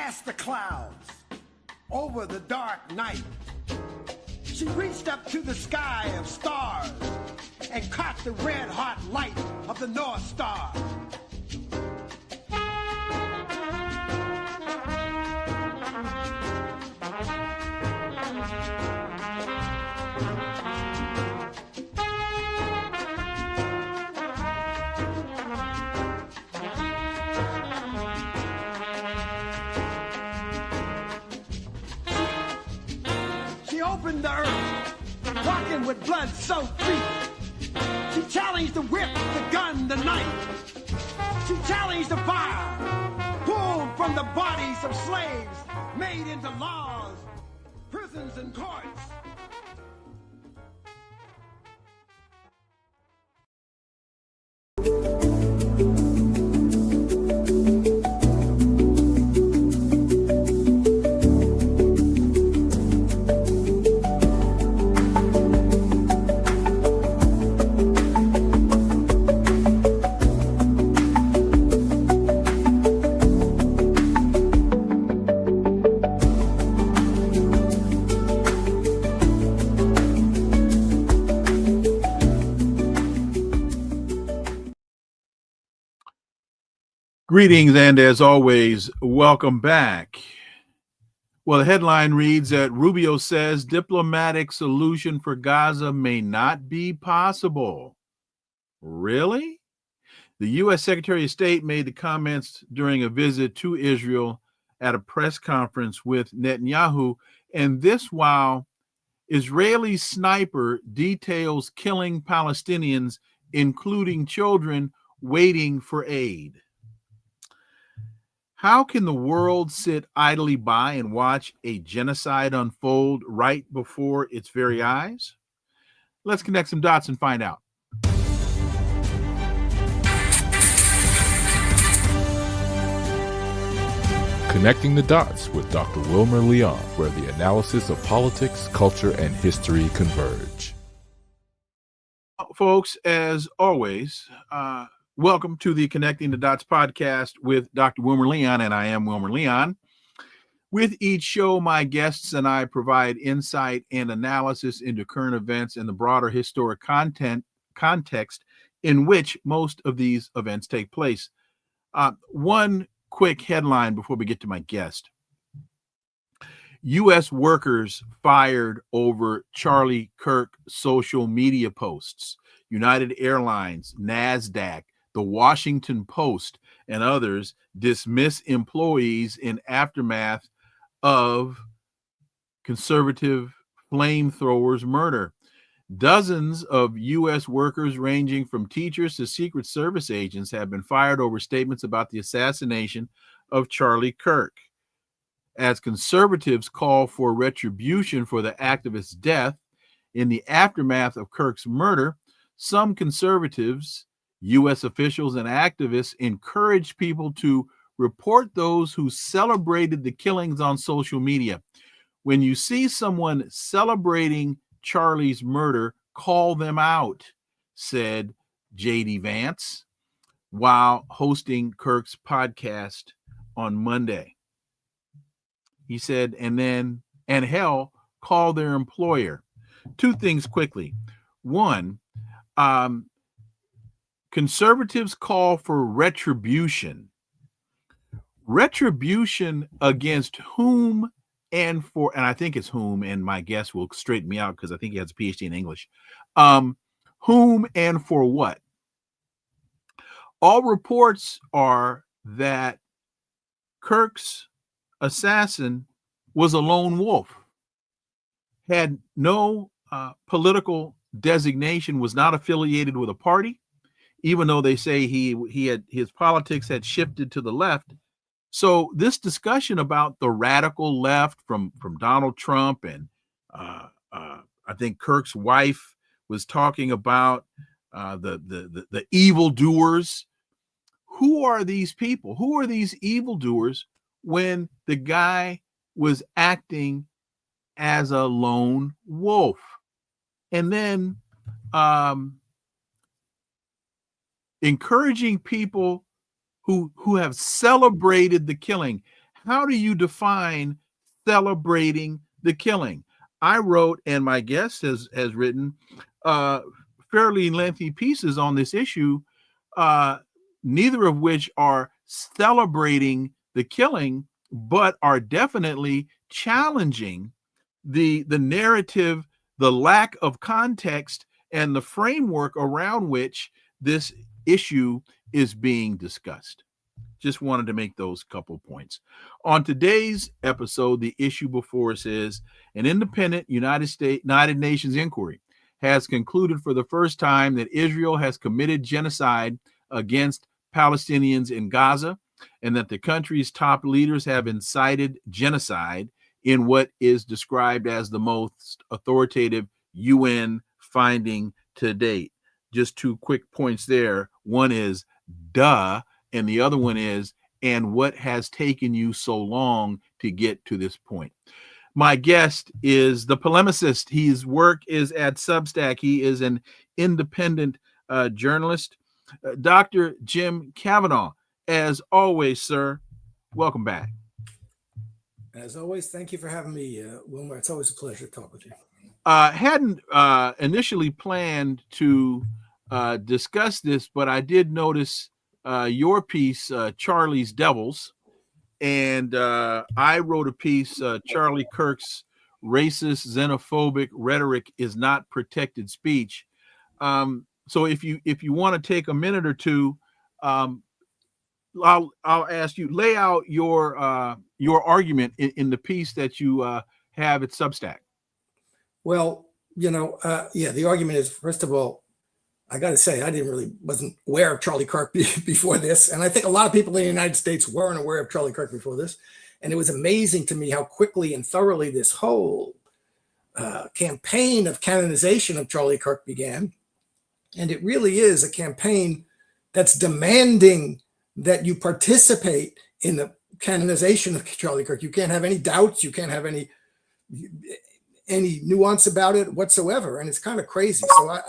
past the clouds, over the dark night. She reached up to the sky of stars and caught the red-hot light of the North Star. The earth, walking with blood-soaked feet. She challenged the whip, the gun, the knife. She challenged the fire, pulled from the bodies of slaves, made into laws, prisons, and courts. Greetings, and as always, welcome back. Well, the headline reads that Rubio says diplomatic solution for Gaza may not be possible. Really? The U.S. Secretary of State made the comments during a visit to Israel at a press conference with Netanyahu, and this while Israeli sniper details killing Palestinians, including children, waiting for aid. How can the world sit idly by and watch a genocide unfold right before its very eyes? Let's connect some dots and find out. Connecting the Dots with Dr. Wilmer Leon, where the analysis of politics, culture, and history converge. Folks, as always, welcome to the Connecting the Dots podcast with Dr. Wilmer Leon, and I am Wilmer Leon. With each show, my guests and I provide insight and analysis into current events and the broader historic context in which most of these events take place. One quick headline before we get to my guest. U.S. workers fired over Charlie Kirk social media posts. United Airlines, NASDAQ, The Washington Post, and others dismiss employees in aftermath of conservative flamethrowers' murder. Dozens of U.S. workers, ranging from teachers to Secret Service agents, have been fired over statements about the assassination of Charlie Kirk. As conservatives call for retribution for the activist's death in the aftermath of Kirk's murder, some conservatives, U.S. officials, and activists encourage people to report those who celebrated the killings on social media. When you see someone celebrating Charlie's murder, call them out, said J.D. Vance while hosting Kirk's podcast on Monday. He said, and hell, call their employer. Two things quickly. One, conservatives call for retribution. Retribution against whom and for, and I think it's whom, and my guest will straighten me out because I think he has a PhD in English. Whom and for what? All reports are that Kirk's assassin was a lone wolf, had no political designation, was not affiliated with a party, even though they say he had his politics had shifted to the left. So this discussion about the radical left from Donald Trump and I think Kirk's wife was talking about the evildoers. Who are these people? Who are these evildoers when the guy was acting as a lone wolf? And then encouraging people who have celebrated the killing. how do you define celebrating the killing? I wrote, and my guest has written fairly lengthy pieces on this issue, neither of which are celebrating the killing, but are definitely challenging the narrative, the lack of context, and the framework around which this issue is being discussed. Just wanted to make those couple points. On today's episode, the issue before us is an independent United Nations inquiry has concluded for the first time that Israel has committed genocide against Palestinians in Gaza, and that the country's top leaders have incited genocide in what is described as the most authoritative UN finding to date. Just two quick points there. One is duh, and the other one is, and what has taken you so long to get to this point? My guest is the polemicist. His work is at Substack. He is an independent journalist. Dr. Jim Kavanagh, as always, sir, welcome back. As always, thank you for having me, Wilmer. It's always a pleasure to talk with you. Hadn't initially planned to discuss this, but I did notice your piece, Charlie's Devils, and I wrote a piece, Charlie Kirk's Racist, Xenophobic Rhetoric is Not Protected Speech. So if you want to take a minute or two, I'll ask you, lay out your argument in the piece that you have at Substack. Well, the argument is, first of all, I got to say, wasn't aware of Charlie Kirk before this. And I think a lot of people in the United States weren't aware of Charlie Kirk before this. And it was amazing to me how quickly and thoroughly this whole campaign of canonization of Charlie Kirk began. And it really is a campaign that's demanding that you participate in the canonization of Charlie Kirk. You can't have any doubts. You can't have any nuance about it whatsoever. And it's kind of crazy. So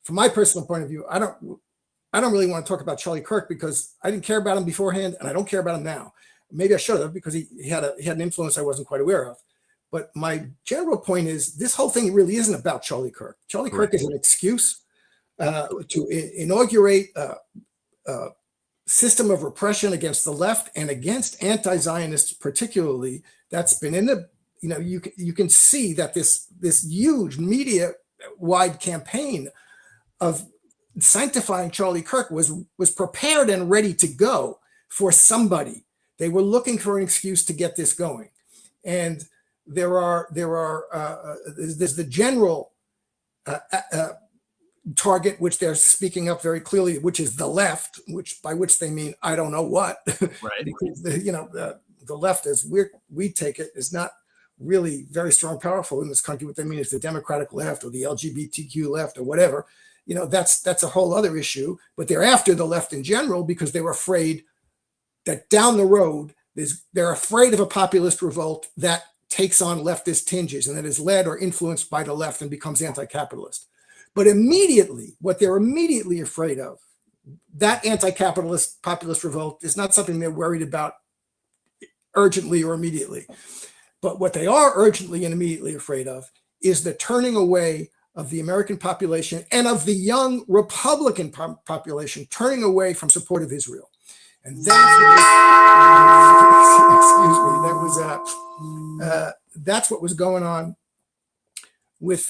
from my personal point of view, I don't really want to talk about Charlie Kirk because I didn't care about him beforehand, and I don't care about him now. Maybe I should have, because he had an influence I wasn't quite aware of. But my general point is, this whole thing really isn't about Charlie Kirk. Charlie Kirk is an excuse to inaugurate a system of repression against the left and against anti-Zionists, particularly. That's been in the, you can see that this huge media-wide campaign of sanctifying Charlie Kirk was prepared and ready to go for somebody. They were looking for an excuse to get this going, and there's the general target, which they're speaking up very clearly, which is the left, by which they mean I don't know what. Right. Because the left, as we take it, is not really very strong, powerful in this country. What they mean is the Democratic left or the LGBTQ left or whatever. That's a whole other issue. But they're after the left in general because they were afraid that down the road they're afraid of a populist revolt that takes on leftist tinges and that is led or influenced by the left and becomes anti-capitalist. But what they're immediately afraid of, that anti-capitalist populist revolt, is not something they're worried about urgently or immediately. But what they are urgently and immediately afraid of is the turning away of the American population and of the young Republican population turning away from support of Israel. And that's what was going on with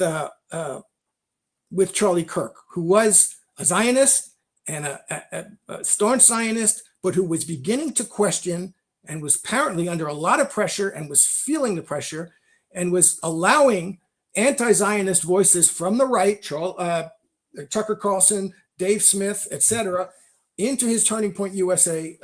Charlie Kirk, who was a Zionist and a staunch Zionist, but who was beginning to question and was apparently under a lot of pressure and was feeling the pressure and was allowing anti-Zionist voices from the right, Tucker Carlson, Dave Smith, etc., into his Turning Point USA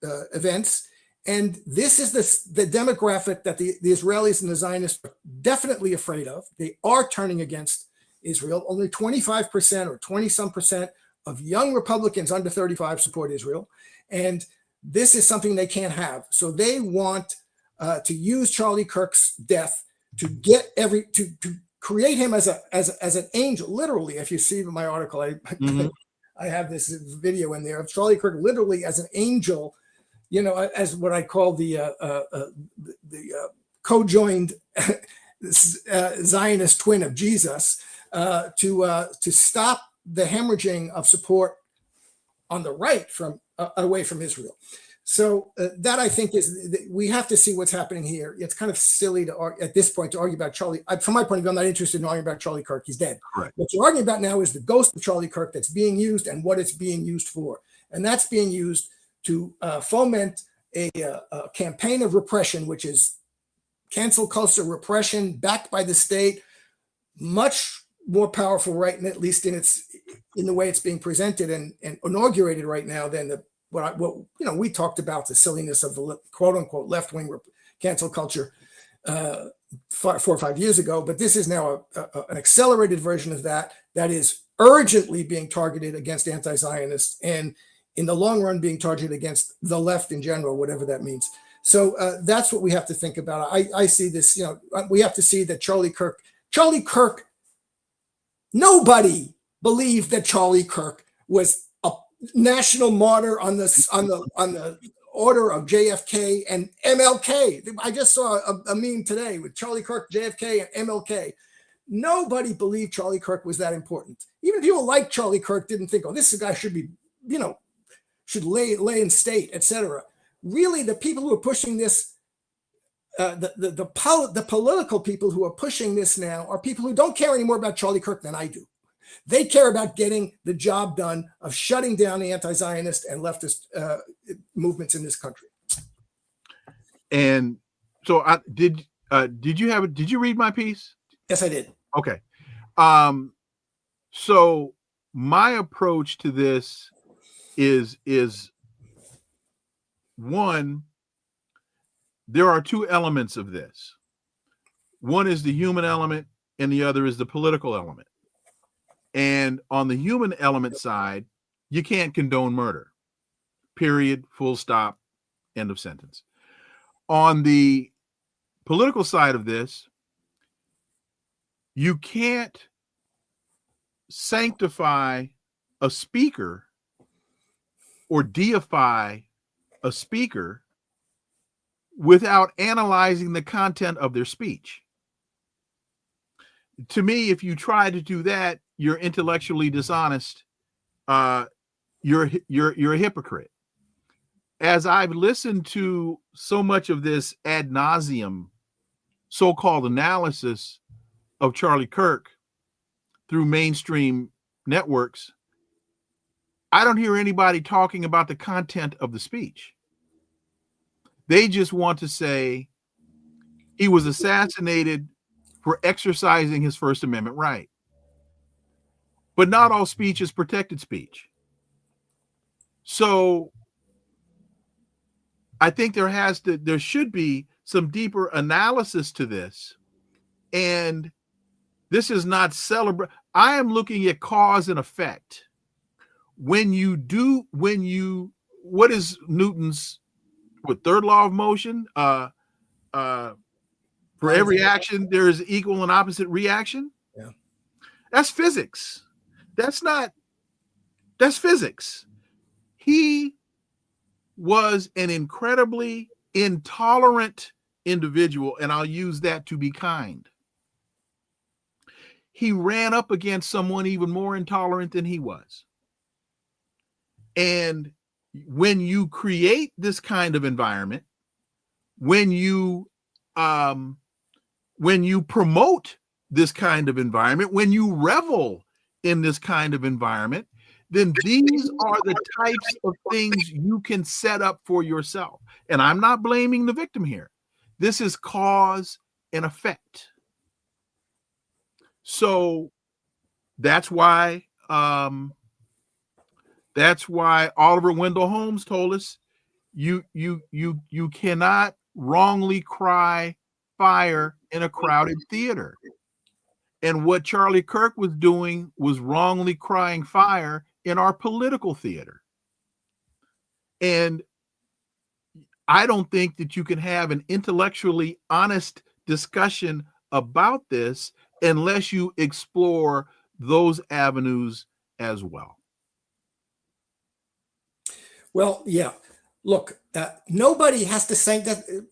events. And this is the demographic that the Israelis and the Zionists are definitely afraid of. They are turning against Israel. Only 25% or 20-some% of young Republicans under 35 support Israel. And this is something they can't have. So they want to use Charlie Kirk's death to get to create him as an angel. Literally, if you see my article, I have this video in there of Charlie Kirk literally as an angel as what I call the co-joined Zionist twin of Jesus, to stop the hemorrhaging of support on the right from away from Israel. So that, I think, we have to see what's happening here. It's kind of silly at this point to argue about Charlie. From my point of view, I'm not interested in arguing about Charlie Kirk. He's dead. Correct. What you're arguing about now is the ghost of Charlie Kirk that's being used and what it's being used for. And that's being used to foment a campaign of repression, which is cancel culture repression backed by the state, much more powerful, right? And at least in the way it's being presented and inaugurated right now than what we talked about, the silliness of the quote unquote left wing cancel culture 4 or 5 years ago. But this is now an accelerated version of that is urgently being targeted against anti-Zionists, and in the long run being targeted against the left in general, whatever that means. So that's what we have to think about. I see this, we have to see that Charlie Kirk, nobody believed that Charlie Kirk was a national martyr on the order of JFK and MLK. I just saw a meme today with Charlie Kirk, JFK, and MLK. Nobody believed Charlie Kirk was that important. Even people like Charlie Kirk didn't think, oh, this guy should be, should lay in state, etc. Really, the people who are pushing this, the political people who are pushing this now are people who don't care any more about Charlie Kirk than I do. They care about getting the job done of shutting down the anti-Zionist and leftist movements in this country. And so, did you read my piece? Yes, I did. Okay. So my approach to this is one, there are two elements of this. One is the human element and the other is the political element. And on the human element side, you can't condone murder. Period, full stop, end of sentence. On the political side of this, you can't sanctify a speaker or deify a speaker without analyzing the content of their speech. To me, if you try to do that, you're intellectually dishonest. You're a hypocrite. As I've listened to so much of this ad nauseum so-called analysis of Charlie Kirk through mainstream networks, I don't hear anybody talking about the content of the speech. They just want to say he was assassinated for exercising his First Amendment right. But not all speech is protected speech. So I think there should be some deeper analysis to this. And this is not I am looking at cause and effect. What is Newton's third law of motion? For every action, there is equal and opposite reaction. Yeah. That's physics. That's physics. He was an incredibly intolerant individual, and I'll use that to be kind. He ran up against someone even more intolerant than he was. And when you create this kind of environment, when you promote this kind of environment, when you revel in this kind of environment, then these are the types of things you can set up for yourself. And I'm not blaming the victim here. This is cause and effect. So that's why Oliver Wendell Holmes told us you cannot wrongly cry fire in a crowded theater. And what Charlie Kirk was doing was wrongly crying fire in our political theater. And I don't think that you can have an intellectually honest discussion about this unless you explore those avenues as well. Well, yeah. Look, nobody has to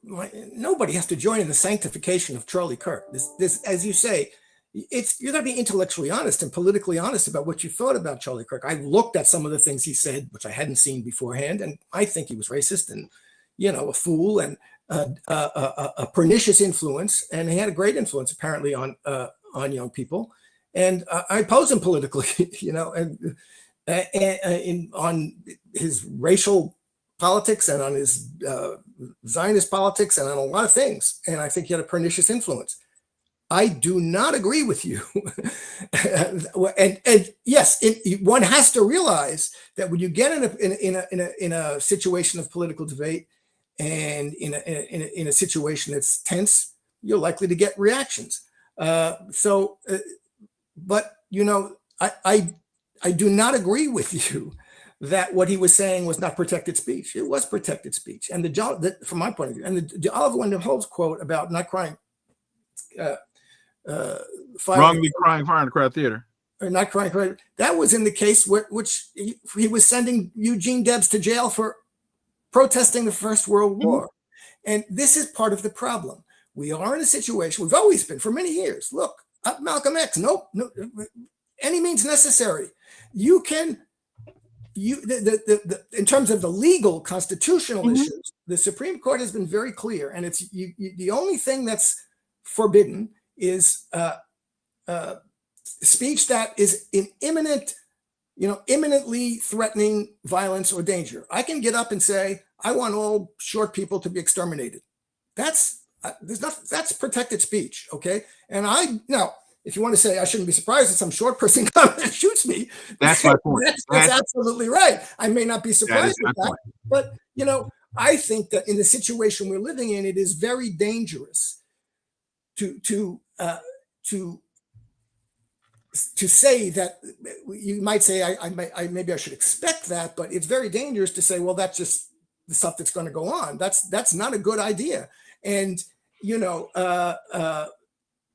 nobody has to join in the sanctification of Charlie Kirk. This, as you say, you're going to be intellectually honest and politically honest about what you thought about Charlie Kirk. I looked at some of the things he said, which I hadn't seen beforehand, and I think he was racist and, a fool and a pernicious influence. And he had a great influence apparently on young people. And I oppose him politically, and on his racial politics and on his Zionist politics and on a lot of things. And I think he had a pernicious influence. I do not agree with you. and yes, one has to realize that when you get in a situation of political debate and in a situation that's tense, you're likely to get reactions. But I do not agree with you that what he was saying was not protected speech. It was protected speech. And from my point of view, and the Oliver Wendell Holmes quote about not crying, wrongly crying fire in the crowd theater, or not crying, that was in the case which he was sending Eugene Debs to jail for protesting the First World War. And this is part of the problem. We are in a situation, we've always been for many years. Look, Malcolm X, no, any means necessary. In terms of the legal constitutional issues, the Supreme Court has been very clear, and it's the only thing that's forbidden is speech that is imminently threatening violence or danger. I can get up and say, I want all short people to be exterminated. That's protected speech, okay? And if you want to say I shouldn't be surprised if some short person comes and shoots me, that's my point. That's absolutely right. I may not be surprised with that, but I think that in the situation we're living in, it is very dangerous to say that. You might say maybe I should expect that, but it's very dangerous to say, well, that's just the stuff that's going to go on. That's not a good idea. And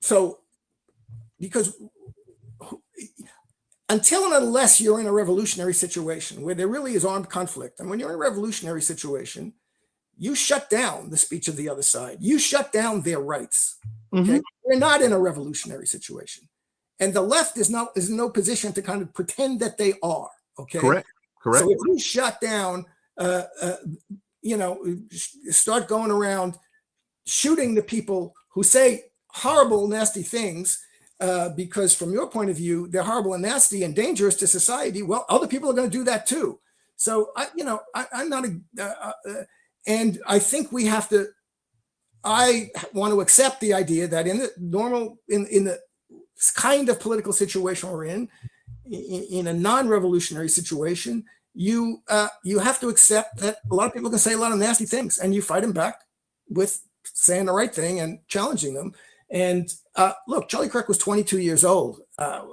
so because until and unless you're in a revolutionary situation where there really is armed conflict, and when you're in a revolutionary situation, you shut down the speech of the other side. You shut down their rights. Okay? We're not in a revolutionary situation. And the left is in no position to kind of pretend that they are. Okay. Correct. So if you shut down, start going around shooting the people who say horrible, nasty things, because from your point of view, they're horrible and nasty and dangerous to society. Well, other people are going to do that too. So I'm not and I think we have to. I want to accept the idea that in the kind of political situation we're in a non-revolutionary situation, you have to accept that a lot of people can say a lot of nasty things, and you fight them back with saying the right thing and challenging them. And look, Charlie Kirk was 22 years old.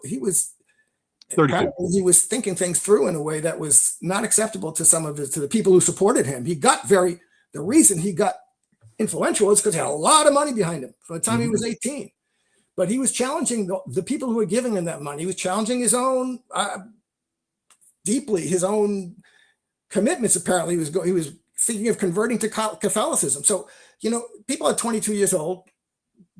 He was 32. He was thinking things through in a way that was not acceptable to the people who supported him. The reason he got influential is because he had a lot of money behind him from the time he was 18. But he was challenging the people who were giving him that money. He was challenging his own his own commitments. Apparently, he was thinking of converting to Catholicism. So people at 22 years old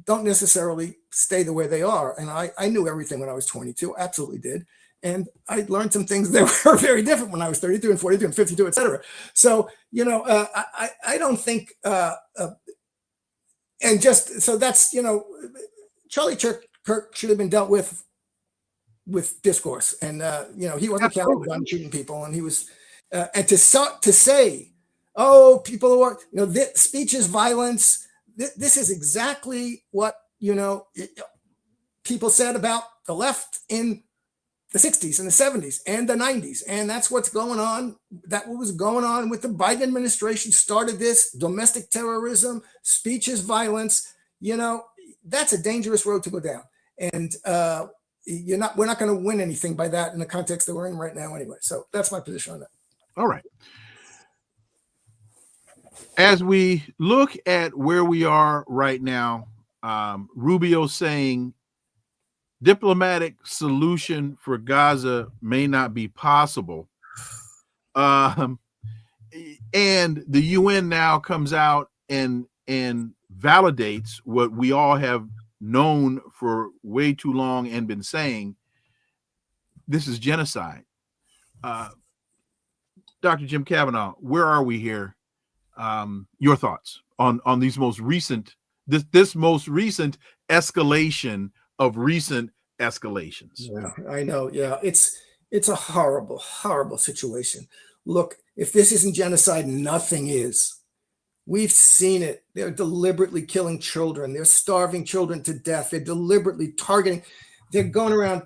don't necessarily stay the way they are. And I knew everything when I was 22, absolutely did. And I learned some things that were very different when I was 32 and 42 and 52, et cetera. So, I don't think, and just, so that's, Charlie Kirk should have been dealt with discourse. And, he wasn't counting on shooting people. And he was, and to say, oh, people who are, speech is violence. This is exactly what, people said about the left in the 60s and the 70s and the 90s. And that's what's going on. That was going on with the Biden administration started this domestic terrorism, speech is violence. That's a dangerous road to go down. And we're not going to win anything by that in the context that we're in right now anyway. So that's my position on that. All right. As we look at where we are right now, Rubio saying diplomatic solution for Gaza may not be possible. and the UN now comes out and validates what we all have known for way too long and been saying. This is genocide. Dr. Jim Kavanagh, where are we here? Your thoughts on these most recent, this most recent escalation of recent escalations. Yeah, I know. Yeah, it's a horrible, horrible situation. Look, if this isn't genocide, nothing is. We've seen it. They're deliberately killing children. They're starving children to death. They're deliberately targeting. They're going around,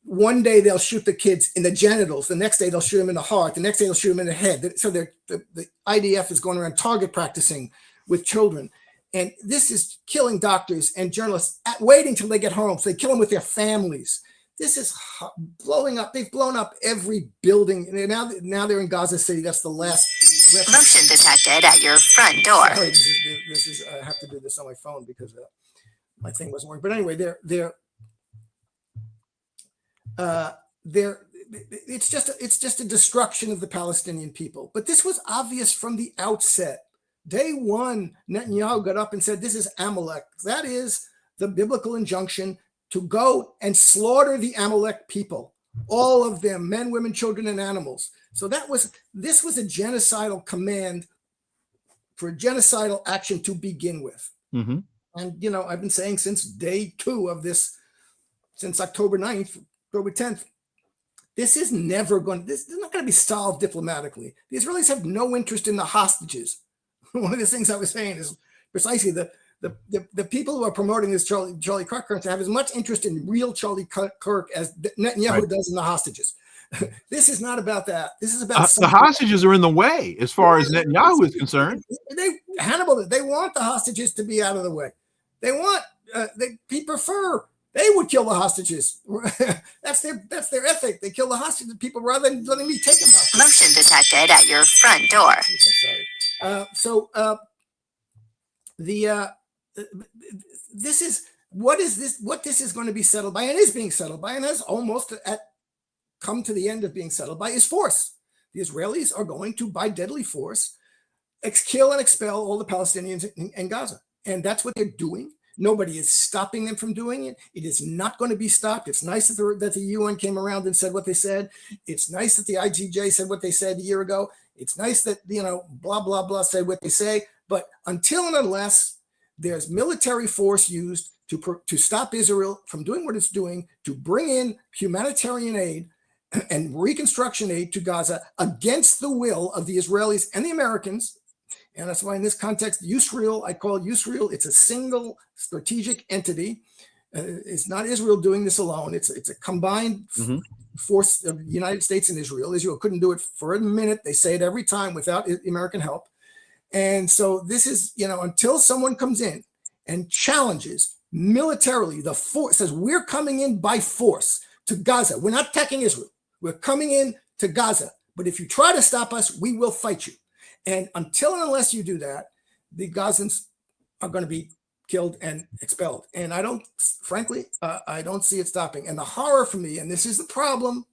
one day they'll shoot the kids in the genitals. The next day they'll shoot them in the heart. The next day they'll shoot them in the head. So the IDF is going around target practicing with children. And this is killing doctors and journalists, waiting till they get home. So they kill them with their families. This is blowing up. They've blown up every building. Now they're in Gaza City. That's the last. Motion detected at your front door. Sorry, this is I have to do this on my phone because my thing wasn't working. But anyway, it's just a destruction of the Palestinian people. But this was obvious from the outset. Day one, Netanyahu got up and said, "This is Amalek." That is the biblical injunction to go and slaughter the Amalek people, all of them, men, women, children, and animals. So this was a genocidal command for a genocidal action to begin with. Mm-hmm. And, I've been saying since day two of this, since October 9th, October 10th, this is not going to be solved diplomatically. The Israelis have no interest in the hostages. One of the things I was saying is precisely the people who are promoting this Charlie Kirk have as much interest in real Charlie Kirk as Netanyahu does in the hostages. This is not about that. This is about the hostages are in the way as far as Netanyahu is concerned. They want the hostages to be out of the way. They prefer. They would kill the hostages. That's their ethic. They kill the hostages people rather than letting me take them out. Motion detected at your front door. Sorry. This is what this is going to be settled by and is being settled by and has almost come to the end of being settled by is force. The Israelis are going to, by deadly force, kill and expel all the Palestinians in Gaza. And that's what they're doing. Nobody is stopping them from doing it. It is not going to be stopped. It's nice that the UN came around and said what they said. It's nice that the IGJ said what they said a year ago. It's nice that, blah, blah, blah, said what they say. But until and unless there's military force used to stop Israel from doing what it's doing, to bring in humanitarian aid and reconstruction aid to Gaza against the will of the Israelis and the Americans. And that's why in this context, Yusrael, I call it Yusrael. It's a single strategic entity. It's not Israel doing this alone. It's a combined force of the United States and Israel. Israel couldn't do it for a minute. They say it every time without American help. And so this is, until someone comes in and challenges militarily the force, says we're coming in by force to Gaza. We're not attacking Israel. We're coming in to Gaza. But if you try to stop us, we will fight you. And until and unless you do that, the Gazans are going to be killed and expelled. And I don't see it stopping. And the horror for me, and this is the problem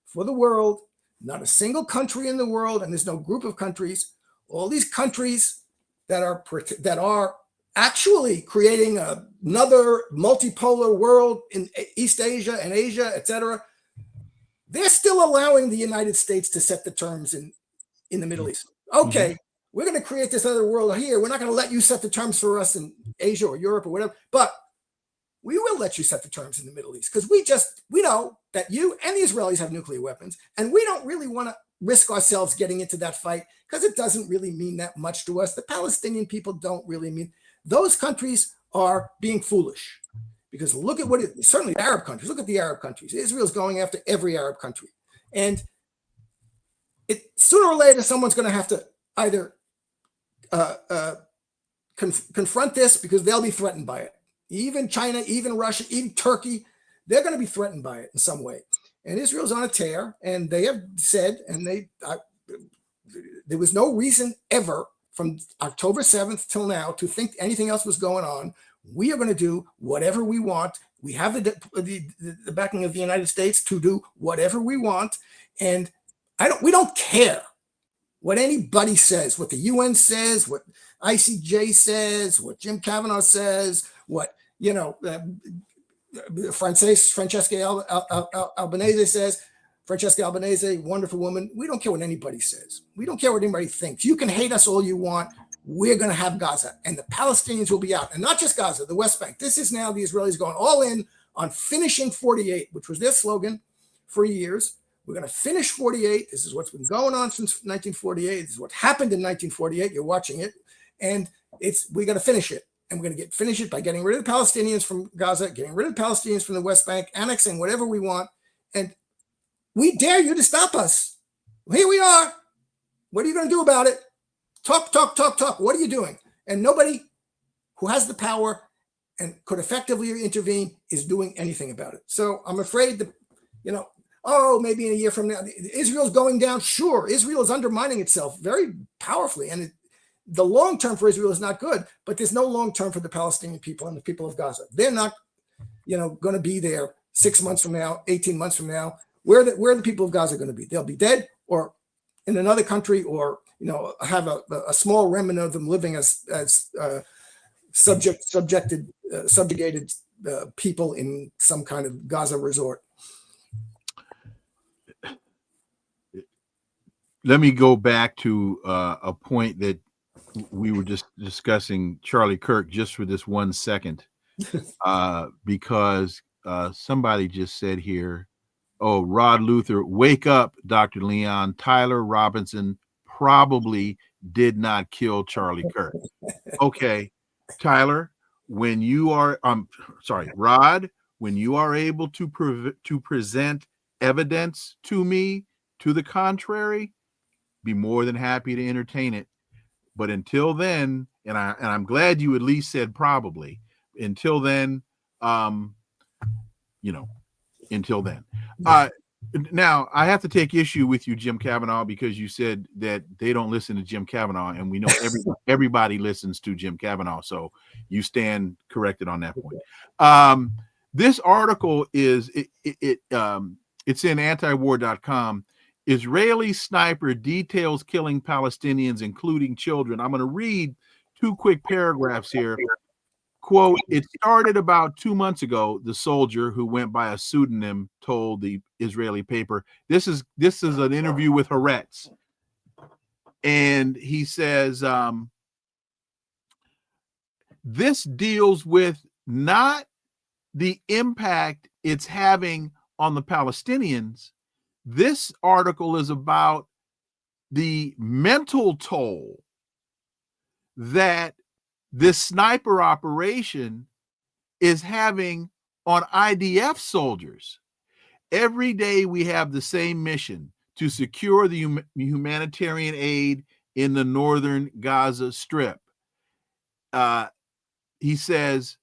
for the world, not a single country in the world, and there's no group of countries, all these countries that are actually creating another multipolar world in East Asia and Asia, etc., they're still allowing the United States to set the terms in the Middle East. Okay, we're going to create this other world here. We're not going to let you set the terms for us in Asia or Europe or whatever, but we will let you set the terms in the Middle East because we know that you and the Israelis have nuclear weapons, and we don't really want to risk ourselves getting into that fight because it doesn't really mean that much to us. The Palestinian people don't really mean. Those countries are being foolish because look at certainly the Arab countries. Look at the Arab countries. Israel's going after every Arab country, and sooner or later someone's going to have to either confront this because they'll be threatened by it. Even China, even Russia, even Turkey, they're going to be threatened by it in some way. And Israel's on a tear, and they have said, and there was no reason ever from October 7th till now to think anything else was going on. We are going to do whatever we want. We have the backing of the United States to do whatever we want, and we don't care what anybody says, what the UN says, what ICJ says, what Jim Kavanagh says, what, Francesca Albanese says. Francesca Albanese, wonderful woman. We don't care what anybody says. We don't care what anybody thinks. You can hate us all you want. We're going to have Gaza, and the Palestinians will be out. And not just Gaza, the West Bank. This is now the Israelis going all in on finishing 48, which was their slogan for years. We're going to finish 48. This is what's been going on since 1948. This is what happened in 1948. You're watching it. And we're going to finish it. And we're going to finish it by getting rid of the Palestinians from Gaza, getting rid of the Palestinians from the West Bank, annexing whatever we want. And we dare you to stop us. Here we are. What are you going to do about it? Talk. What are you doing? And nobody who has the power and could effectively intervene is doing anything about it. So I'm afraid that, maybe in a year from now, Israel's going down. Sure, Israel is undermining itself very powerfully. And the long term for Israel is not good, but there's no long term for the Palestinian people and the people of Gaza. They're not, going to be there 6 months from now, 18 months from now. Where are the people of Gaza going to be? They'll be dead or in another country, or have a small remnant of them living as subjugated people in some kind of Gaza resort. Let me go back to a point that we were just discussing, Charlie Kirk, just for this 1 second, because somebody just said here, oh, Rod Luther, wake up, Dr. Leon. Tyler Robinson probably did not kill Charlie Kirk. Okay, Tyler, when you are, Rod, when you are able to present evidence to me to the contrary, be more than happy to entertain it. But until then, and I'm glad you at least said probably. Until then, until then. Now I have to take issue with you, Jim Kavanagh, because you said that they don't listen to Jim Kavanagh, and we know everybody listens to Jim Kavanagh. So you stand corrected on that point. This article is it's in antiwar.com. Israeli sniper details killing Palestinians, including children. I'm going to read 2 quick paragraphs here. Quote, it started about 2 months ago, the soldier who went by a pseudonym told the Israeli paper. This is an interview with Haaretz. And he says, this deals with not the impact it's having on the Palestinians. This article is about the mental toll that this sniper operation is having on IDF soldiers. Every day we have the same mission: to secure the humanitarian aid in the northern Gaza Strip. He says,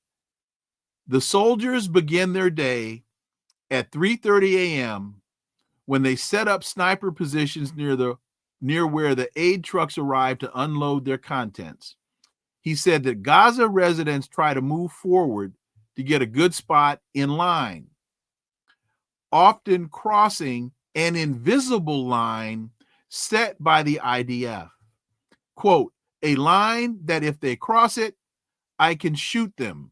the soldiers begin their day at 3:30 a.m. when they set up sniper positions near where the aid trucks arrive to unload their contents. He said that Gaza residents try to move forward to get a good spot in line, often crossing an invisible line set by the IDF. Quote, a line that if they cross it, I can shoot them,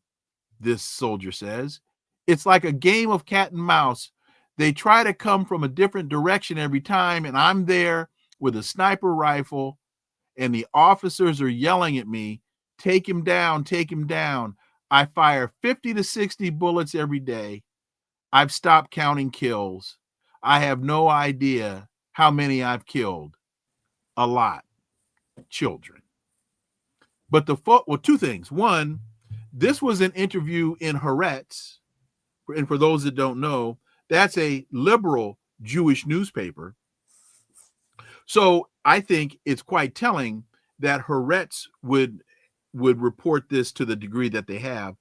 this soldier says. It's like a game of cat and mouse. They try to come from a different direction every time, and I'm there with a sniper rifle, and the officers are yelling at me, take him down, take him down. I fire 50 to 60 bullets every day. I've stopped counting kills. I have no idea how many I've killed. A lot. Children. But two things. One, this was an interview in Haaretz, and for those that don't know, that's a liberal Jewish newspaper. So I think it's quite telling that Haaretz would report this to the degree that they have.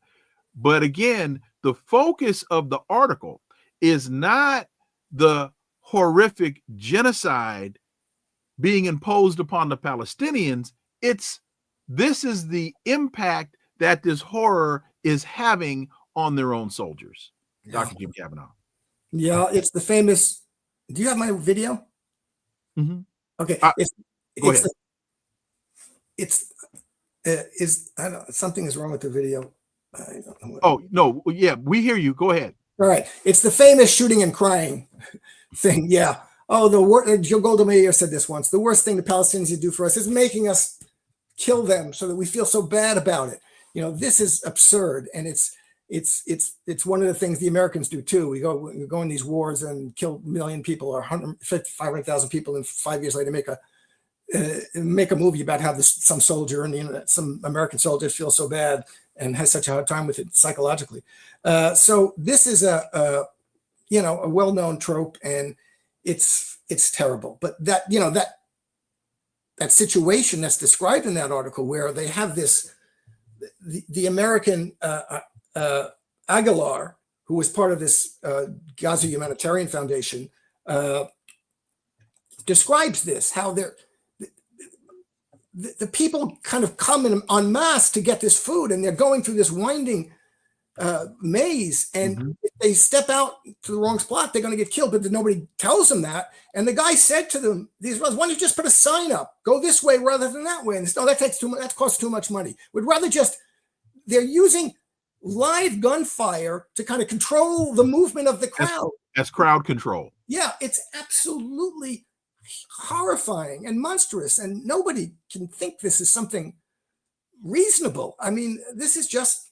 But again, the focus of the article is not the horrific genocide being imposed upon the Palestinians. This is the impact that this horror is having on their own soldiers. Yeah. Dr. Jim Kavanagh. Yeah, it's the famous. Do you have my video? Mm-hmm. Okay. Go ahead. I don't, something is wrong with the video. I don't know. Oh, no. Yeah, we hear you. Go ahead. All right. It's the famous shooting and crying thing. Yeah. Oh, Joe Golda Meir said this once. The worst thing the Palestinians do for us is making us kill them so that we feel so bad about it. You know, this is absurd. And it's one of the things the Americans do too. We go in these wars and kill 1 million people or 500,000 people, and 5 years later make a movie about how some soldier and some American soldiers feel so bad and has such a hard time with it psychologically. So this is a well-known trope, and it's terrible. But that situation that's described in that article, where they have the American Aguilar, who was part of this Gaza Humanitarian Foundation, describes this, how the people kind of come in en masse to get this food, and they're going through this winding maze, and if they step out to the wrong spot, they're going to get killed, but nobody tells them that. And the guy said to them, "These ones, why don't you just put a sign up, go this way rather than that way?" And no, that takes too much, that costs too much money. We'd rather they're using live gunfire to kind of control the movement of the crowd. That's crowd control. Yeah, it's absolutely horrifying and monstrous, and nobody can think this is something reasonable. I mean, this is just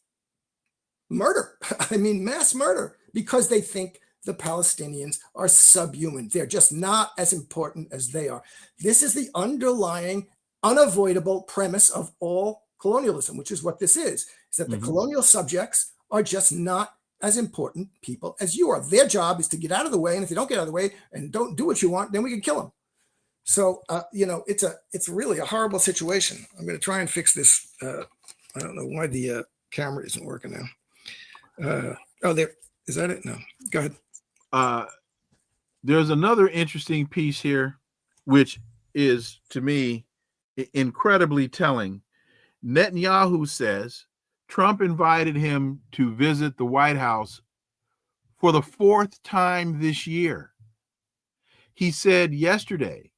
murder. I mean, mass murder, because they think the Palestinians are subhuman. They're just not as important as they are. This is the underlying, unavoidable premise of all colonialism, which is what this is that the colonial subjects are just not as important people as you are. Their job is to get out of the way, and if they don't get out of the way and don't do what you want, then we can kill them. So, it's really a horrible situation. I'm going to try and fix this. I don't know why the camera isn't working now. There. Is that it? No. Go ahead. There's another interesting piece here, which is, to me, incredibly telling. Netanyahu says Trump invited him to visit the White House for the 4th time this year. He said yesterday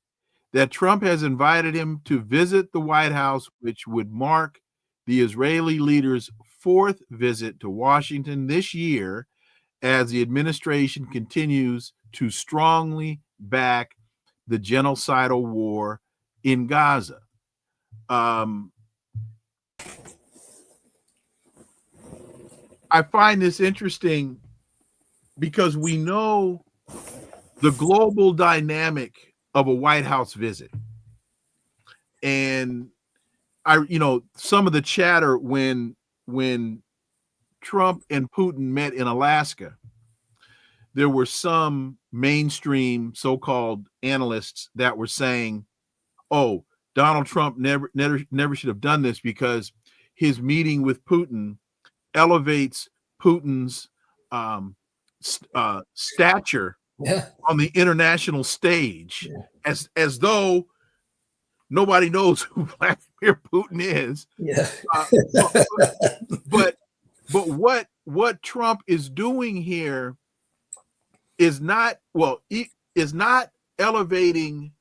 that Trump has invited him to visit the White House, which would mark the Israeli leader's 4th visit to Washington this year, as the administration continues to strongly back the genocidal war in Gaza. I find this interesting because we know the global dynamic of a White House visit. And some of the chatter when Trump and Putin met in Alaska, there were some mainstream so-called analysts that were saying, "Oh, Donald Trump never should have done this because his meeting with Putin elevates Putin's stature on the international stage, as though nobody knows who Vladimir Putin is." Yeah. But what Trump is doing here is not elevating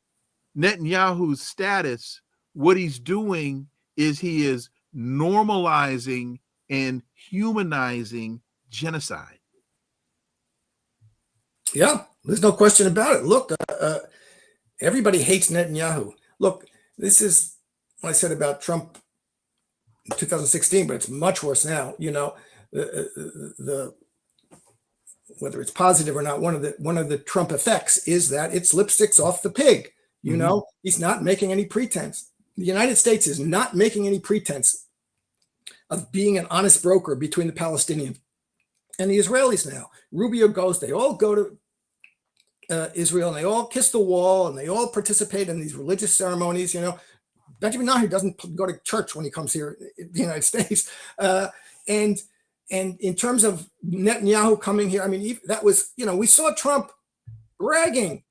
Netanyahu's status. What he's doing is he is normalizing and humanizing genocide. Yeah, there's no question about it. Look, everybody hates Netanyahu. Look, this is what I said about Trump in 2016, but it's much worse now. The whether it's positive or not, one of the Trump effects is that it's lipstick's off the pig. He's not making any pretense. The United States is not making any pretense of being an honest broker between the Palestinians and the Israelis now. Rubio goes, they all go to Israel, and they all kiss the wall, and they all participate in these religious ceremonies. Benjamin Netanyahu doesn't go to church when he comes here in the United States. And in terms of Netanyahu coming here, I mean, that was, we saw Trump bragging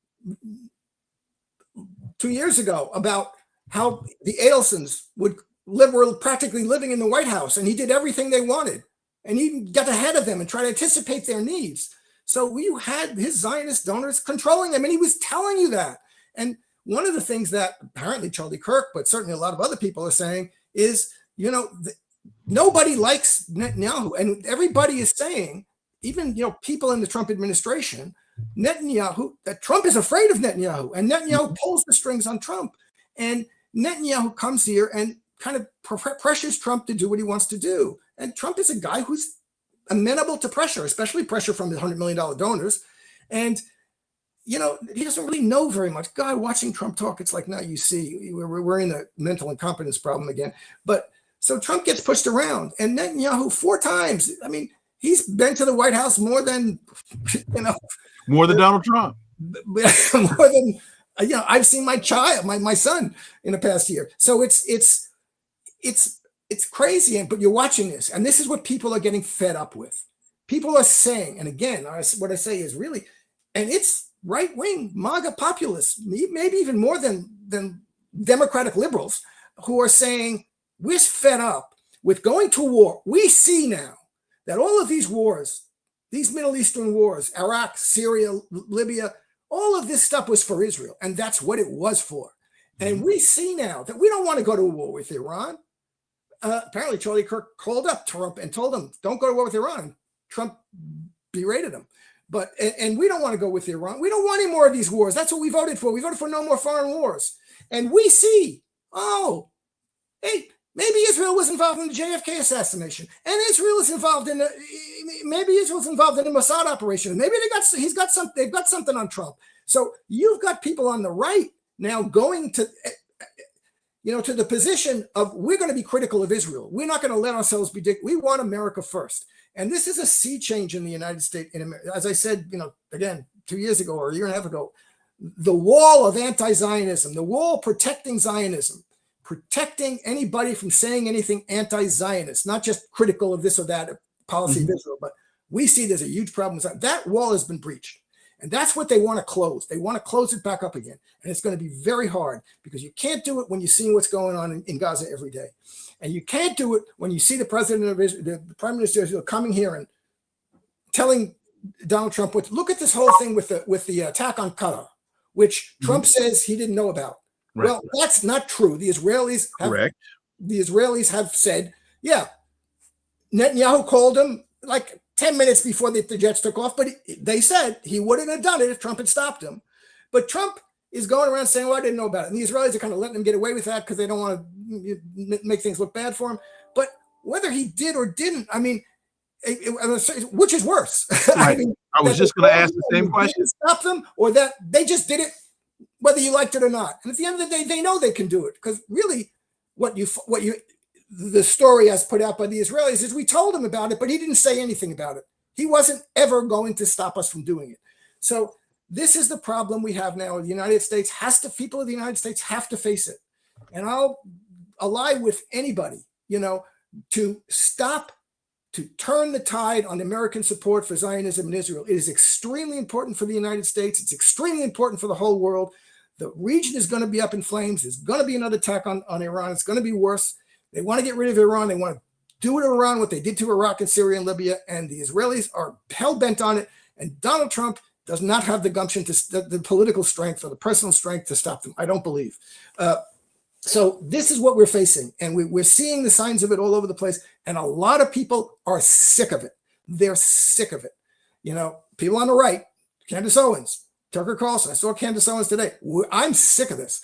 2 years ago about how the Adelsons were practically living in the White House, and he did everything they wanted, and he got ahead of them and tried to anticipate their needs. So you had his Zionist donors controlling them, and he was telling you that. And one of the things that apparently Charlie Kirk, but certainly a lot of other people are saying is, nobody likes Netanyahu. And everybody is saying, even, people in the Trump administration, that Trump is afraid of Netanyahu, and Netanyahu pulls the strings on Trump. And Netanyahu comes here and kind of pressures Trump to do what he wants to do. And Trump is a guy who's amenable to pressure, especially pressure from the $100 million donors. And, he doesn't really know very much. God, watching Trump talk, it's like, now you see, we're in the mental incompetence problem again. But so Trump gets pushed around, and Netanyahu 4 times. I mean, he's been to the White House more than, more than Donald Trump. More than, I've seen my son in the past year. So it's crazy. But you're watching this, and this is what people are getting fed up with. People are saying, and again, what I say is really, and it's right-wing MAGA populists, maybe even more than Democratic liberals, who are saying, we're fed up with going to war. We see now that all of these wars, these Middle Eastern wars, Iraq, Syria, Libya, all of this stuff was for Israel, and that's what it was for. And we see now that we don't want to go to war with Iran. Apparently, Charlie Kirk called up Trump and told him, don't go to war with Iran. Trump berated him. And we don't want to go with Iran. We don't want any more of these wars. That's what we voted for. We voted for no more foreign wars. And we see, hey, maybe Israel was involved in the JFK assassination, and Israel is involved in maybe Israel's involved in the Mossad operation. Maybe they've got something on Trump. So you've got people on the right now going to, to the position of, we're going to be critical of Israel. We're not going to let ourselves be we want America first. And this is a sea change in the United States. As I said, again, 2 years ago or a year and a half ago, the wall of anti-Zionism, the wall protecting Zionism, protecting anybody from saying anything anti-Zionist, not just critical of this or that policy of Israel, but we see there's a huge problem with that. That wall has been breached. And that's what they want to close. They want to close it back up again. And it's going to be very hard, because you can't do it when you're seeing what's going on in Gaza every day. And you can't do it when you see the president of Israel, the prime minister of Israel, coming here and telling Donald Trump, look at this whole thing with the attack on Qatar, which Trump says he didn't know about. Right. Well, that's not true. The Israelis have said, yeah, Netanyahu called him like 10 minutes before the jets took off, but they said he wouldn't have done it if Trump had stopped him. But Trump is going around saying, well, I didn't know about it. And the Israelis are kind of letting him get away with that because they don't want to make things look bad for him. But whether he did or didn't, I mean, which is worse? Right. I was just going to ask the same question. Stop them, or that they just did it, whether you liked it or not. And at the end of the day, they know they can do it, because really the story as put out by the Israelis is, we told him about it, but he didn't say anything about it. He wasn't ever going to stop us from doing it. So this is the problem we have now. The United States people of the United States have to face it. And I'll ally with anybody, to stop, to turn the tide on American support for Zionism in Israel. It is extremely important for the United States. It's extremely important for the whole world. The region is going to be up in flames. There's going to be another attack on Iran. It's going to be worse. They want to get rid of Iran. They want to do to Iran what they did to Iraq and Syria and Libya. And the Israelis are hell-bent on it. And Donald Trump does not have the gumption, the political strength or the personal strength to stop them. I don't believe. So this is what we're facing. And we're seeing the signs of it all over the place. And a lot of people are sick of it. They're sick of it. People on the right, Candace Owens, Tucker Carlson. I saw Candace Owens today. I'm sick of this.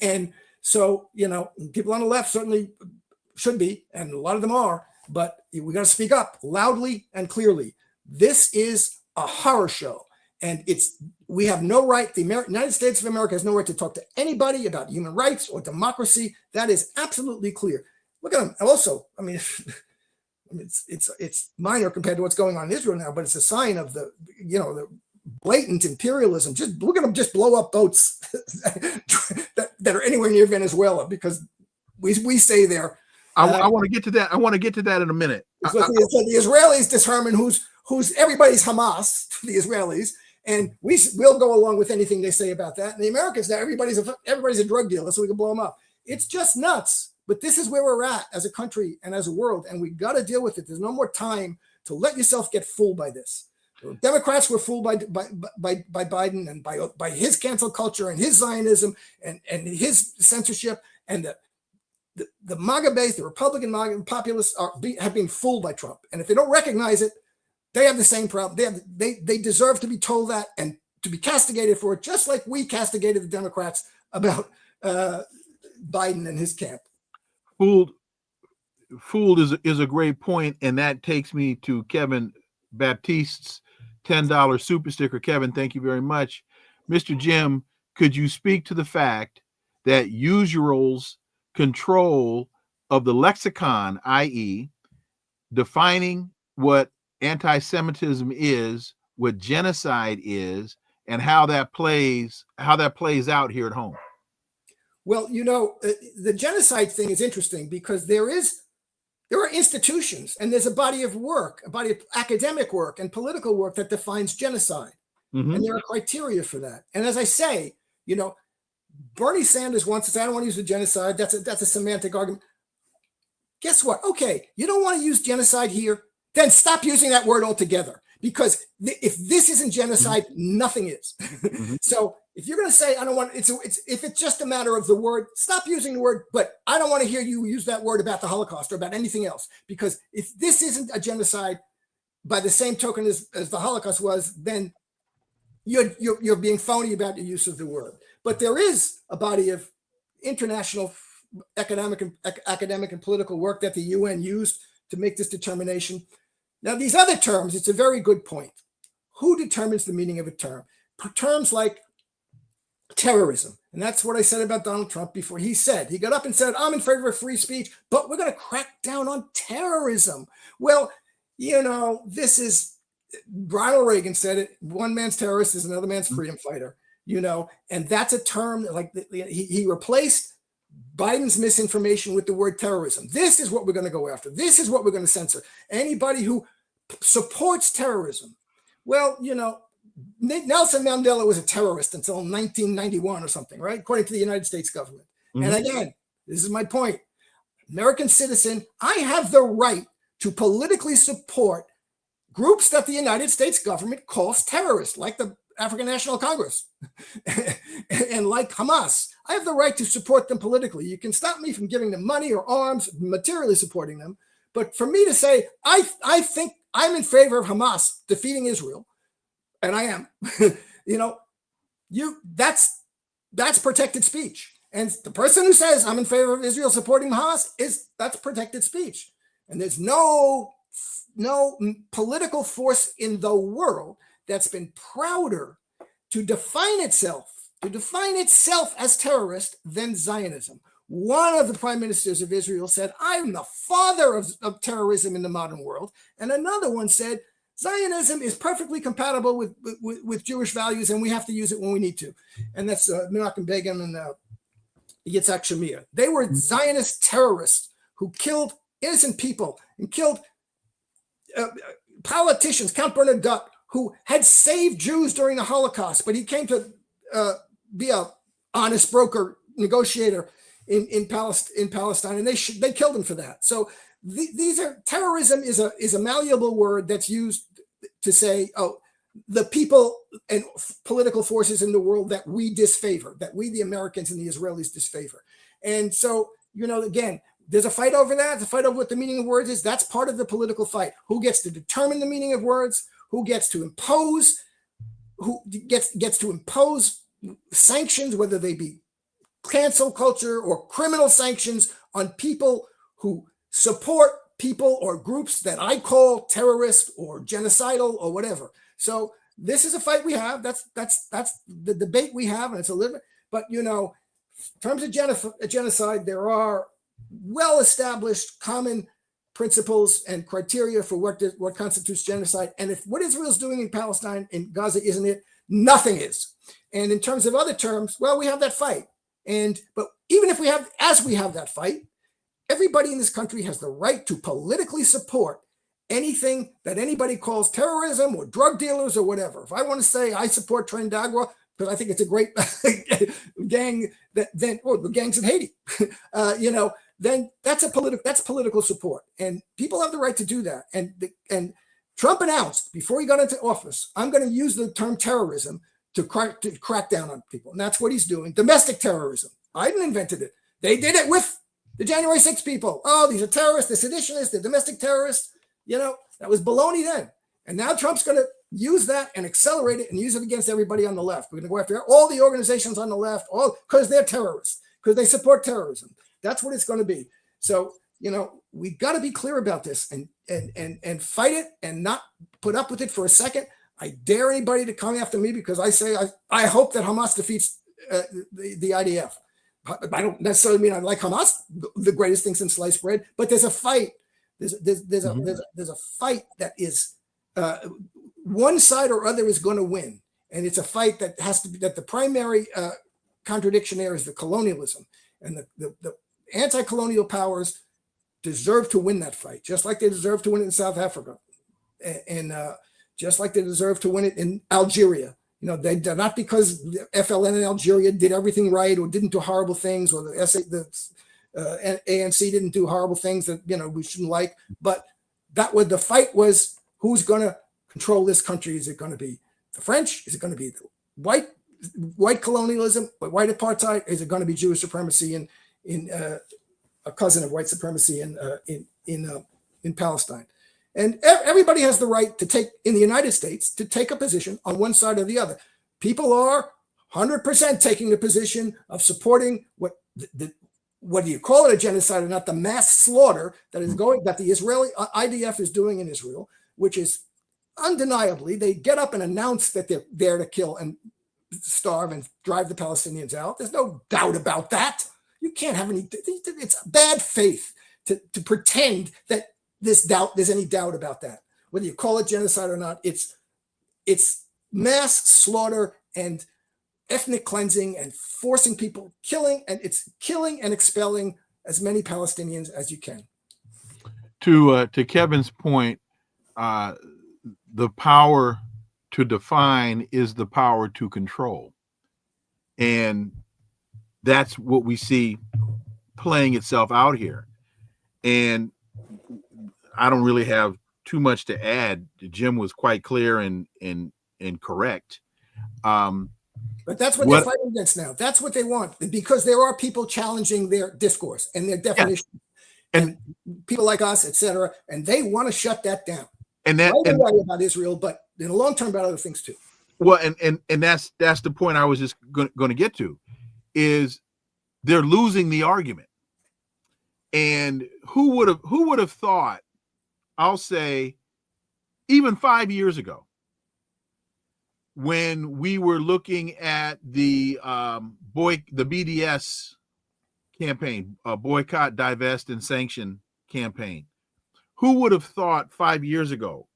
And so, people on the left certainly should be, and a lot of them are, but we got to speak up loudly and clearly. This is a horror show. And we have no right, the United States of America has no right to talk to anybody about human rights or democracy. That is absolutely clear. Look at them. Also, I mean, it's minor compared to what's going on in Israel now, but it's a sign of the blatant imperialism. Just look at them just blow up boats that are anywhere near Venezuela, because we say there. I want to get to that. I want to get to that in a minute. So the Israelis determine who's everybody's Hamas, the Israelis, and we'll go along with anything they say about that. And the Americans now, everybody's a drug dealer, so we can blow them up. It's just nuts. But this is where we're at as a country and as a world, and we got to deal with it. There's no more time to let yourself get fooled by this. Democrats were fooled by Biden and by his cancel culture and his Zionism and his censorship, and the MAGA base, the Republican MAGA populists have been fooled by Trump. And if they don't recognize it, they have the same problem. They deserve to be told that and to be castigated for it, just like we castigated the Democrats about Biden and his camp. Fooled is a great point, and that takes me to Kevin Baptiste's $10 super sticker. Kevin, thank you very much. Mr. Jim, could you speak to the fact that usurals control of the lexicon, i.e., defining what anti-Semitism is, what genocide is, and how that plays out here at home? Well, the genocide thing is interesting because there are institutions and there's a body of work, a body of academic work and political work that defines genocide. Mm-hmm. And there are criteria for that. And as I say, Bernie Sanders once said, I don't want to use the genocide. That's a semantic argument. Guess what? Okay, you don't want to use genocide here, then stop using that word altogether. Because if this isn't genocide, mm-hmm. nothing is. Mm-hmm. So if you're going to say, I don't want, if it's just a matter of the word, stop using the word, but I don't want to hear you use that word about the Holocaust or about anything else. Because if this isn't a genocide by the same token as the Holocaust was, then you're being phony about the use of the word. But there is a body of international academic and political work that the UN used to make this determination. Now, these other terms, it's a very good point. Who determines the meaning of a term? Terms like terrorism. And that's what I said about Donald Trump before. He got up and said, I'm in favor of free speech, but we're going to crack down on terrorism. Well, this is, Ronald Reagan said it, one man's terrorist is another man's freedom fighter, and that's a term like he replaced Biden's misinformation with the word terrorism. This is what we're going to go after. This is what we're going to censor. Anybody who supports terrorism. Well, Nelson Mandela was a terrorist until 1991 or something, right? According to the United States government. Mm-hmm. And again, this is my point. American citizen, I have the right to politically support groups that the United States government calls terrorists, like the African National Congress and like Hamas. I have the right to support them politically. You can stop me from giving them money or arms, materially supporting them. But for me to say, I think I'm in favor of Hamas defeating Israel, and I am, that's protected speech. And the person who says I'm in favor of Israel supporting Hamas that's protected speech. And there's no political force in the world that's been prouder to define itself as terrorist than Zionism. One of the prime ministers of Israel said, I'm the father of terrorism in the modern world. And another one said, Zionism is perfectly compatible with Jewish values, and we have to use it when we need to. And that's Menachem Begin and Yitzhak Shamir. They were Zionist terrorists who killed innocent people and killed politicians, Count Bernadotte, who had saved Jews during the Holocaust, but he came to be an honest broker, negotiator in Palestine, and they killed him for that. So terrorism is a malleable word that's used to say, the people and political forces in the world that we disfavor, that we, the Americans and the Israelis, disfavor. And so, again, there's a fight over that. The fight over what the meaning of words is. That's part of the political fight. Who gets to determine the meaning of words? Who gets to impose? Who gets to impose sanctions, whether they be cancel culture or criminal sanctions on people who support people or groups that I call terrorist or genocidal or whatever. So this is a fight we have. That's the debate we have, and it's a little bit. But in terms of genocide, there are well-established common principles and criteria for what constitutes genocide. And if what Israel's doing in Palestine, in Gaza, isn't it, nothing is. And in terms of other terms, well, we have that fight. But even if we have that fight, everybody in this country has the right to politically support anything that anybody calls terrorism or drug dealers or whatever. If I want to say I support Tren Dagwa because I think it's a great gang, or the gangs in Haiti, then that's political support, and people have the right to do that. And Trump announced before he got into office, I'm going to use the term terrorism to crack down on people. And that's what he's doing. Domestic terrorism. Biden invented it. They did it with the January 6 people. Oh, these are terrorists, they're seditionists, they're domestic terrorists. You know, that was baloney then. And now Trump's going to use that and accelerate it and use it against everybody on the left. We're going to go after all the organizations on the left, all because they're terrorists, because they support terrorism. That's what it's going to be. So, you know, we got to be clear about this and fight it and not put up with it for a second. I dare anybody to come after me because I hope that Hamas defeats the IDF. I don't necessarily mean I like Hamas, the greatest thing since sliced bread, but there's a fight. There's a fight that is one side or other is going to win, and it's a fight that has to be that the primary contradiction there is the colonialism, and the anti-colonial powers deserve to win that fight, just like they deserve to win it in South Africa, and just like they deserve to win it in Algeria. You know, they're not because the FLN in Algeria did everything right or didn't do horrible things, or the ANC didn't do horrible things that, you know, we shouldn't like. But that was the fight was who's going to control this country? Is it going to be the French? Is it going to be the white colonialism, white apartheid? Is it going to be Jewish supremacy in a cousin of white supremacy in Palestine? And everybody has the right to take, in the United States, to take a position on one side or the other. People are 100% taking the position of supporting what do you call it, a genocide or not, the mass slaughter that the Israeli IDF is doing in Israel, which is undeniably, they get up and announce that they're there to kill and starve and drive the Palestinians out. There's no doubt about that. You can't have it's bad faith to pretend that there's any doubt about that. Whether you call it genocide or not, it's mass slaughter and ethnic cleansing and forcing people, killing and expelling as many Palestinians as you can. To Kevin's point, the power to define is the power to control. And that's what we see playing itself out here. And I don't really have too much to add. Jim was quite clear and correct. But that's what they're fighting against now. That's what they want, because there are people challenging their discourse and their definition, and people like us, etc. And they want to shut that down. And that right about Israel, but in the long term about other things too. Well, and that's the point I was just going to get to, is they're losing the argument. And who would have thought? I'll say, even 5 years ago, when we were looking at the BDS campaign, boycott, divest, and sanction campaign, who would have thought 5 years ago,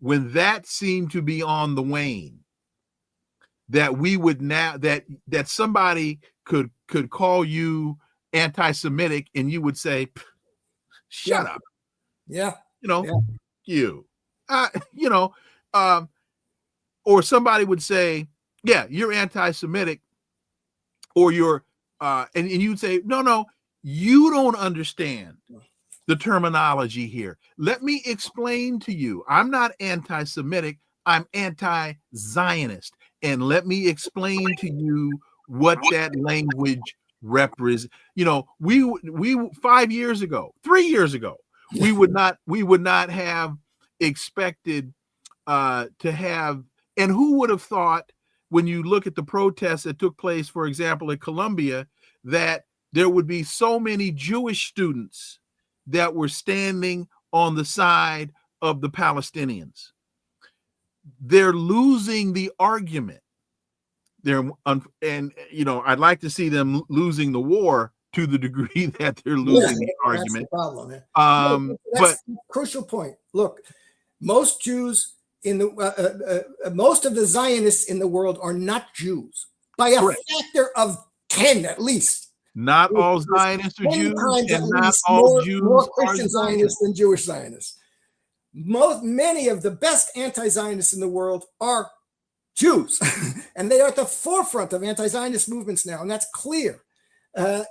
when that seemed to be on the wane, that we would now that somebody could call you anti-Semitic and you would say, "Shut up." Yeah. Or somebody would say, "Yeah, you're anti-Semitic," or you're, and you'd say, "No, you don't understand the terminology here. Let me explain to you. I'm not anti-Semitic. I'm anti-Zionist, and let me explain to you what that language represents." We 5 years ago, 3 years ago, we would not have expected to have. And who would have thought, when you look at the protests that took place, for example, at Columbia, that there would be so many Jewish students that were standing on the side of the Palestinians? They're losing the argument. I'd like to see them losing the war to the degree that they're losing the argument. That's the problem. That's a crucial point. Look, most Jews most of the Zionists in the world are not Jews by a factor of 10 at least. Not all Zionists are Jews, and not all Jews more Christian Zionists than Jewish Zionists. Many of the best anti-Zionists in the world are Jews, and they are at the forefront of anti-Zionist movements now, and that's clear. So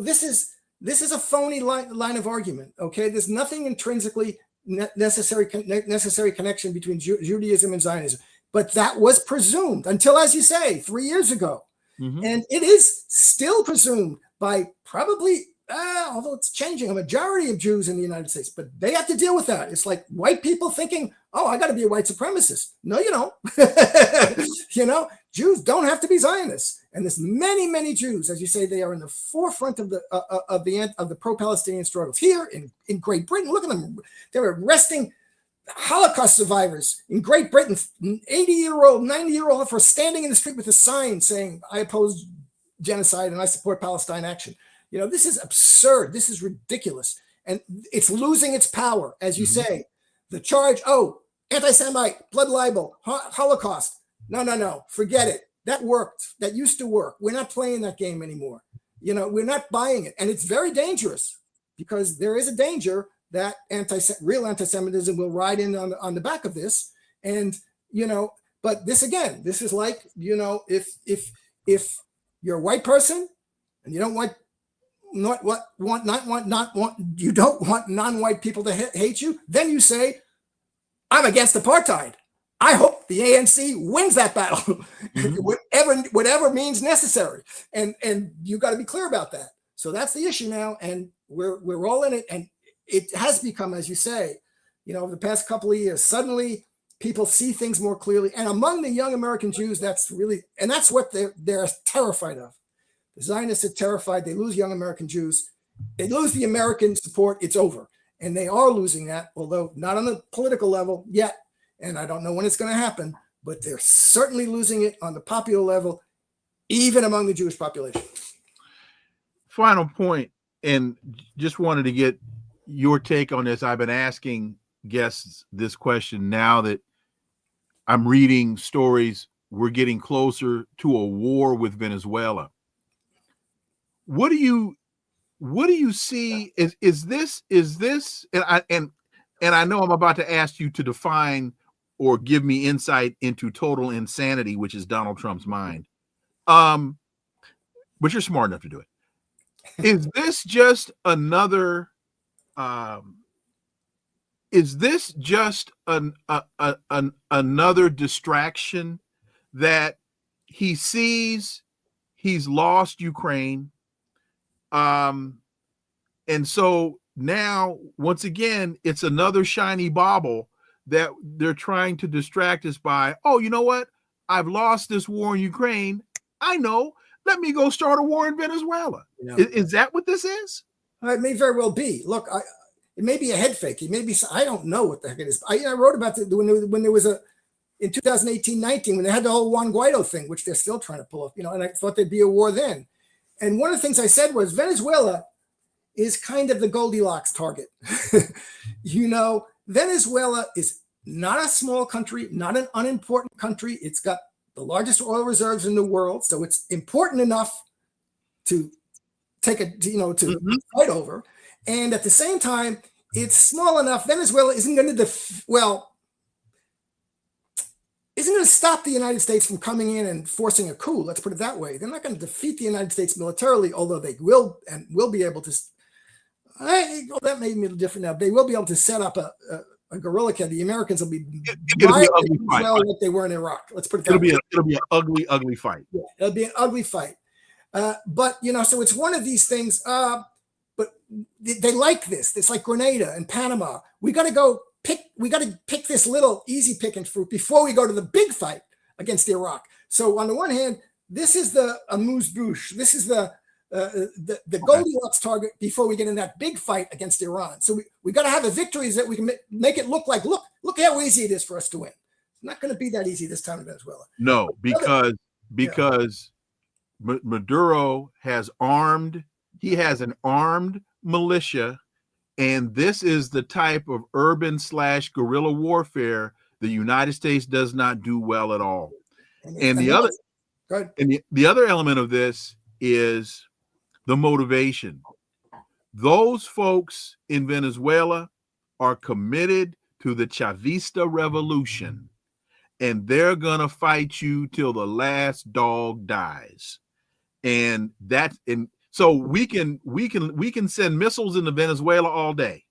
this is this is a phony line of argument. Okay, there's nothing intrinsically necessary connection between Judaism and Zionism, but that was presumed until, as you say, 3 years ago. And it is still presumed by probably, although it's changing, a majority of Jews in the United States, but they have to deal with that. It's like white people thinking, oh, I got to be a white supremacist. No, you don't. You know, Jews don't have to be Zionists. And there's many, many Jews, as you say, they are in the forefront of the pro-Palestinian struggles. Here in Great Britain, look at them. They're arresting Holocaust survivors in Great Britain, 80-year-old, 90-year-old, for standing in the street with a sign saying, I oppose genocide and I support Palestine action. You know, this is absurd. This is ridiculous. And it's losing its power, as you say. The charge, anti-Semite, blood libel, Holocaust. No. Forget it. That worked. That used to work. We're not playing that game anymore. You know, we're not buying it. And it's very dangerous because there is a danger that real anti-Semitism will ride in on the back of this. And, you know, but this is like, you know, if you're a white person and you don't want you don't want non-white people to hate you, then you say, I'm against apartheid. I hope the ANC wins that battle, whatever means necessary. And you got to be clear about that. So that's the issue now. And we're all in it. And it has become, as you say, you know, over the past couple of years, suddenly people see things more clearly. And among the young American Jews, that's what they're terrified of. The Zionists are terrified. They lose young American Jews. They lose the American support. It's over. And they are losing that, although not on the political level yet. And I don't know when it's going to happen, but they're certainly losing it on the popular level, even among the Jewish population. Final point, and just wanted to get your take on this. I've been asking guests this question now that I'm reading stories. We're getting closer to a war with Venezuela. What do you see? Is this and I know I'm about to ask you to define or give me insight into total insanity, which is Donald Trump's mind. But you're smart enough to do it. Is this just another another distraction that he sees he's lost Ukraine? And so now, once again, it's another shiny bauble that they're trying to distract us by. Oh, you know what? I've lost this war in Ukraine. I know. Let me go start a war in Venezuela. Yeah. Is that what this is? It may very well be. Look, it may be a head fake. It may be. I don't know what the heck it is. I wrote about it when there was in 2018-19 when they had the whole Juan Guaido thing, which they're still trying to pull off. You know, and I thought there'd be a war then. And one of the things I said was Venezuela is kind of the Goldilocks target. You know, Venezuela is not a small country, not an unimportant country. It's got the largest oil reserves in the world, so it's important enough to take to fight over. And at the same time, it's small enough. Venezuela isn't going to stop the United States from coming in and forcing a coup. Let's put it that way. They're not going to defeat the United States militarily, although they will be able to. That may be a little different now. They will be able to set up a guerrilla camp. The Americans will be like they were in Iraq. Let's put it that way. It'll be an ugly fight. Yeah, it'll be an ugly fight. But you know, so it's one of these things. But they like this. It's like Grenada and Panama. We got to pick this little easy picking fruit before we go to the big fight against Iraq. So on the one hand, this is the amuse-bouche. This is the Goldilocks target before we get in that big fight against Iran. So we got to have a victory that we can make it look like, look how easy it is for us to win. It's not going to be that easy this time in Venezuela. No, because Maduro has an armed militia, and this is the type of urban/guerrilla warfare the United States does not do well at all. And the other element of this is the motivation. Those folks in Venezuela are committed to the Chavista revolution, and they're gonna fight you till the last dog dies. And So we can send missiles into Venezuela all day.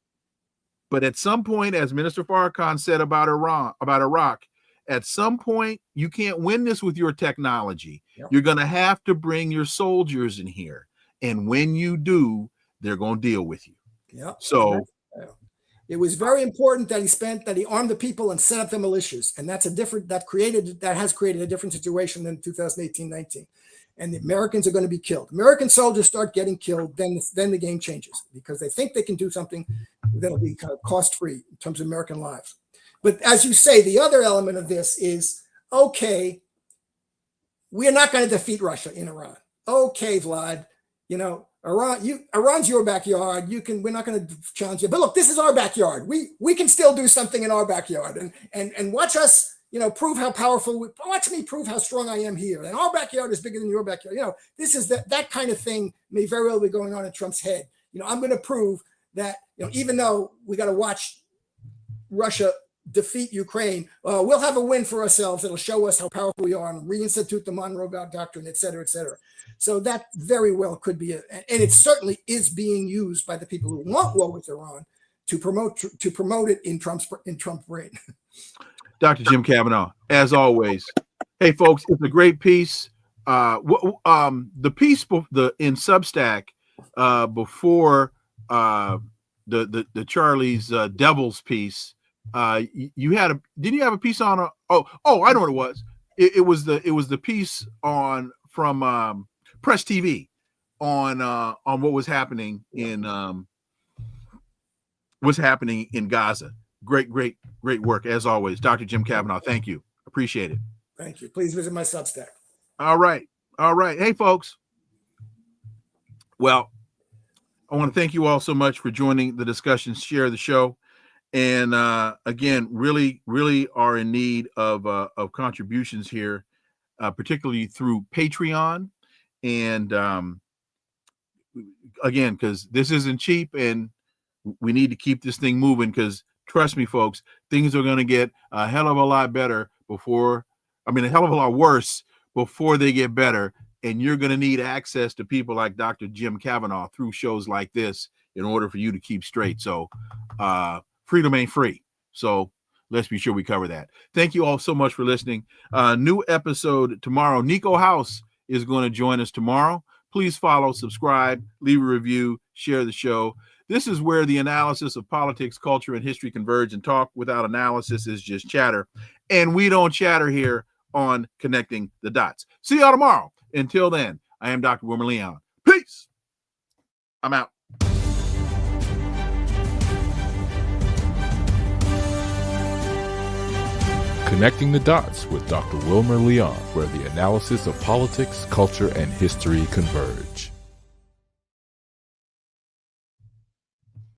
But at some point, as Minister Farrakhan said about Iraq, at some point, you can't win this with your technology. Yep. You're going to have to bring your soldiers in here. And when you do, they're going to deal with you. Yep. So it was very important that he armed the people and set up the militias. And that's that has created a different situation than 2018-19. And the Americans are going to be killed. American soldiers start getting killed, then the game changes, because they think they can do something that'll be kind of cost-free in terms of American lives. But as you say, the other element of this is, okay, we're not going to defeat Russia in Iran. Okay, Vlad, Iran's your backyard. We're not going to challenge you. But look, this is our backyard. We can still do something in our backyard. And watch us, prove how powerful. Watch me prove how strong I am here. And our backyard is bigger than your backyard. This is that kind of thing may very well be going on in Trump's head. I'm going to prove that, even though we got to watch Russia defeat Ukraine, we'll have a win for ourselves. It'll show us how powerful we are and reinstitute the Monroe Doctrine, et cetera, et cetera. So that very well could be and it certainly is being used by the people who want war with Iran to promote it in Trump's brain. Dr. Jim Kavanagh, as always. Hey, folks, it's a great piece. The piece in Substack before the Charlie's Devils piece. Didn't you have a piece on I know what it was. It was the piece from Press TV on what was happening in Gaza. Great work as always, Dr. Jim Kavanagh. Thank you, appreciate it. Thank you. Please visit my Substack. All right. Hey, folks. Well, I want to thank you all so much for joining the discussion. Share the show. And again, really are in need of contributions here, particularly through Patreon. And again, because this isn't cheap, and we need to keep this thing moving. Because trust me, folks, things are going to get a hell of a lot better a hell of a lot worse before they get better. And you're going to need access to people like Dr. Jim Kavanagh through shows like this in order for you to keep straight. So, freedom ain't free. So let's be sure we cover that. Thank you all so much for listening. New episode tomorrow. Nico House is going to join us tomorrow. Please follow, subscribe, leave a review, share the show. This is where the analysis of politics, culture, and history converge, and talk without analysis is just chatter. And we don't chatter here on Connecting the Dots. See y'all tomorrow. Until then, I am Dr. Wilmer Leon. Peace. I'm out. Connecting the Dots with Dr. Wilmer Leon, where the analysis of politics, culture, and history converge.